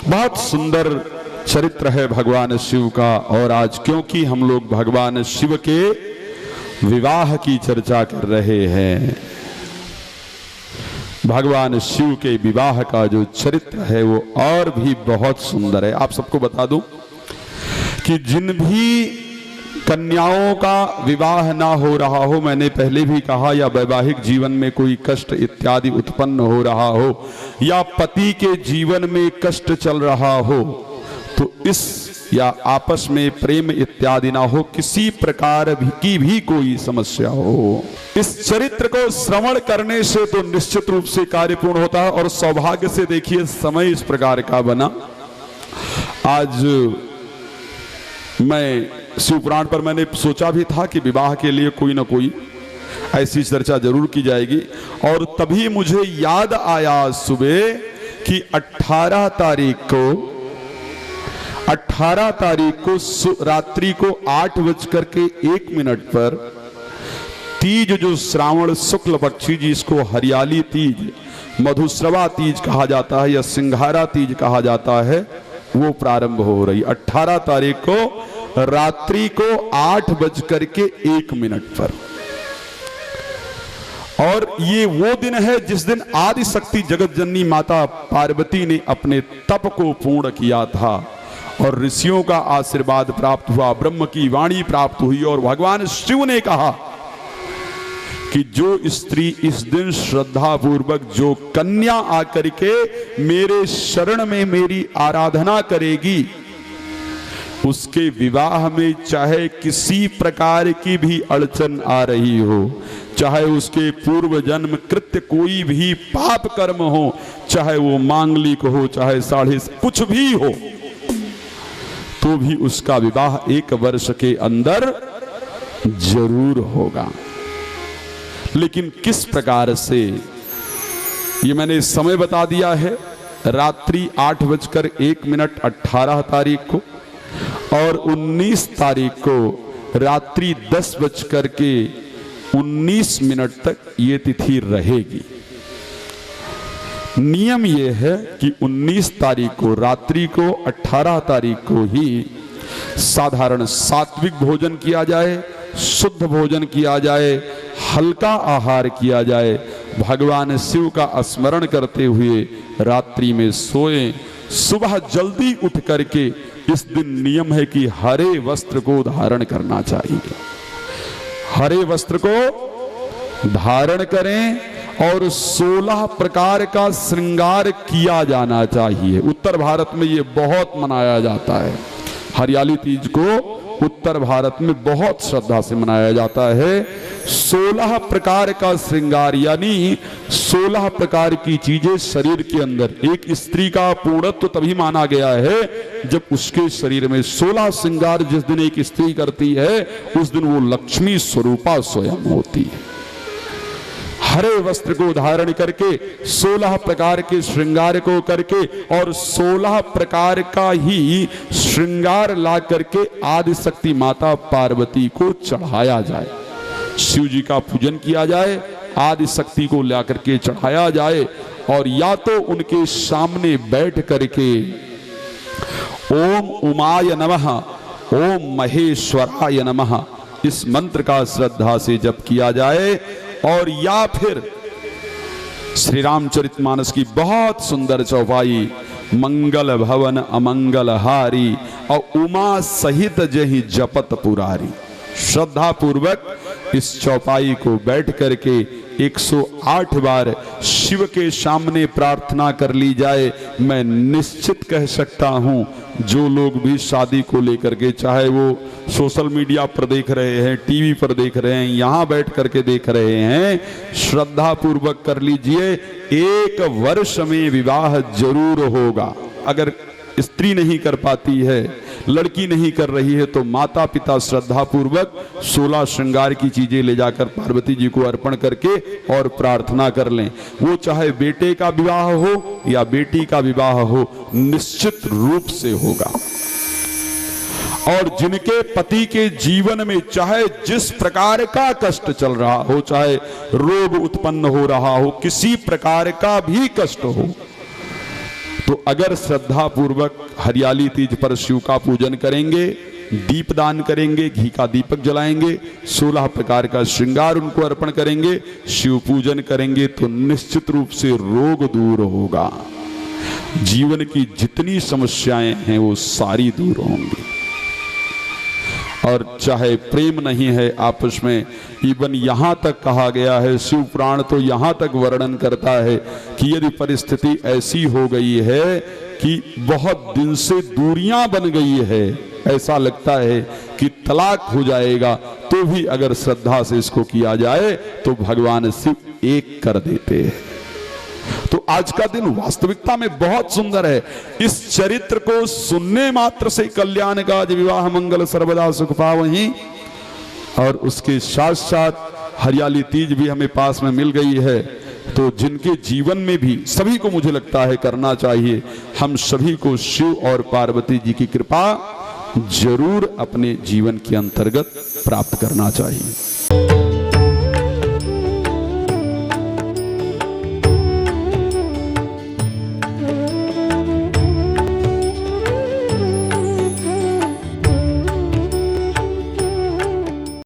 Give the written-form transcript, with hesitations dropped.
बहुत सुंदर चरित्र है भगवान शिव का। और आज क्योंकि हम लोग भगवान शिव के विवाह की चर्चा कर रहे हैं, भगवान शिव के विवाह का जो चरित्र है वो और भी बहुत सुंदर है। आप सबको बता दूं कि जिन भी कन्याओं का विवाह ना हो रहा हो, मैंने पहले भी कहा, या वैवाहिक जीवन में कोई कष्ट इत्यादि उत्पन्न हो रहा हो, या पति के जीवन में कष्ट चल रहा हो, तो इस या आपस में प्रेम इत्यादि ना हो, किसी प्रकार की भी कोई समस्या हो, इस चरित्र को श्रवण करने से तो निश्चित रूप से कार्य पूर्ण होता है। और सौभाग्य से देखिए समय इस प्रकार का बना। आज मैं शिवपुराण पर मैंने सोचा भी था कि विवाह के लिए कोई ना कोई ऐसी चर्चा जरूर की जाएगी, और तभी मुझे याद आया सुबह कि 18 तारीख को रात्रि को 8:01 पर तीज, जो श्रावण शुक्ल पक्षी जिसको हरियाली तीज, मधुश्रवा तीज कहा जाता है या सिंघारा तीज कहा जाता है, वो प्रारंभ हो रही 18 तारीख को रात्रि को 8:01 पर। और ये वो दिन है जिस दिन आदि शक्ति जगत जननी माता पार्वती ने अपने तप को पूर्ण किया था और ऋषियों का आशीर्वाद प्राप्त हुआ, ब्रह्म की वाणी प्राप्त हुई, और भगवान शिव ने कहा कि जो स्त्री इस दिन श्रद्धा पूर्वक, जो कन्या आकर के मेरे शरण में मेरी आराधना करेगी, उसके विवाह में चाहे किसी प्रकार की भी अड़चन आ रही हो, चाहे उसके पूर्व जन्म कृत्य कोई भी पाप कर्म हो, चाहे वो मांगलिक हो, चाहे साढ़े कुछ भी हो, तो भी उसका विवाह 1 वर्ष के अंदर जरूर होगा। लेकिन किस प्रकार से, ये मैंने समय बता दिया है, रात्रि 8:01 18 तारीख को, और 19 तारीख को रात्रि 10:19 तक ये तिथि रहेगी। नियम ये है कि 19 तारीख को रात्रि को 18 तारीख को ही साधारण सात्विक भोजन किया जाए, शुद्ध भोजन किया जाए, हल्का आहार किया जाए, भगवान शिव का स्मरण करते हुए रात्रि में सोएं। सुबह जल्दी उठ करके, इस दिन नियम है कि हरे वस्त्र को धारण करना चाहिए, हरे वस्त्र को धारण करें, और 16 प्रकार का श्रृंगार किया जाना चाहिए। उत्तर भारत में ये बहुत मनाया जाता है, हरियाली तीज को उत्तर भारत में बहुत श्रद्धा से मनाया जाता है। 16 प्रकार का श्रृंगार, यानी 16 प्रकार की चीजें शरीर के अंदर। एक स्त्री का पूर्णत्व तभी माना गया है जब उसके शरीर में 16 श्रृंगार जिस दिन एक स्त्री करती है, उस दिन वो लक्ष्मी स्वरूपा स्वयं होती है। हरे वस्त्र को धारण करके, 16 प्रकार के श्रृंगार को करके, और 16 प्रकार का ही श्रृंगार ला करके आदि शक्ति माता पार्वती को चढ़ाया जाए, शिव जी का पूजन किया जाए, आदि शक्ति को ला करके चढ़ाया जाए, और या तो उनके सामने बैठ करके ओम उमाय नमः, ओम महेश्वराय नमः, इस मंत्र का श्रद्धा से जप किया जाए, और या फिर श्रीरामचरितमानस की बहुत सुंदर चौपाई, मंगल भवन अमंगल हारी, और उमा सहित जहि जपत पुरारी। श्रद्धा पूर्वक इस चौपाई को बैठ करके 108 बार शिव के सामने प्रार्थना कर ली जाए। मैं निश्चित कह सकता हूं, जो लोग भी शादी को लेकर के, चाहे वो सोशल मीडिया पर देख रहे हैं, टीवी पर देख रहे हैं, यहां बैठ करके देख रहे हैं, श्रद्धा पूर्वक कर लीजिए, 1 वर्ष में विवाह जरूर होगा। अगर स्त्री नहीं कर पाती है, लड़की नहीं कर रही है, तो माता पिता श्रद्धा पूर्वक 16 श्रृंगार की चीजें ले जाकर पार्वती जी को अर्पण करके और प्रार्थना कर लें। वो चाहे बेटे का विवाह हो या बेटी का विवाह हो, निश्चित रूप से होगा। और जिनके पति के जीवन में चाहे जिस प्रकार का कष्ट चल रहा हो, चाहे रोग उत्पन्न हो रहा हो, किसी प्रकार का भी कष्ट हो, तो अगर श्रद्धा पूर्वक हरियाली तीज पर शिव का पूजन करेंगे, दीप दान करेंगे, घी का दीपक जलाएंगे, 16 प्रकार का श्रृंगार उनको अर्पण करेंगे, शिव पूजन करेंगे, तो निश्चित रूप से रोग दूर होगा। जीवन की जितनी समस्याएं हैं वो सारी दूर होंगी। और चाहे प्रेम नहीं है आपस में, इवन यहां तक कहा गया है, शिव पुराण तो यहां तक वर्णन करता है कि यदि परिस्थिति ऐसी हो गई है कि बहुत दिन से दूरियां बन गई है, ऐसा लगता है कि तलाक हो जाएगा, तो भी अगर श्रद्धा से इसको किया जाए तो भगवान शिव एक कर देते हैं। तो आज का दिन वास्तविकता में बहुत सुंदर है। इस चरित्र को सुनने मात्र से कल्याण काज विवाह मंगल सर्वदा सुख पावहीं, और उसके साथ साथ हरियाली तीज भी हमें पास में मिल गई है। तो जिनके जीवन में भी सभी को मुझे लगता है करना चाहिए, हम सभी को शिव और पार्वती जी की कृपा जरूर अपने जीवन के अंतर्गत प्राप्त करना चाहिए।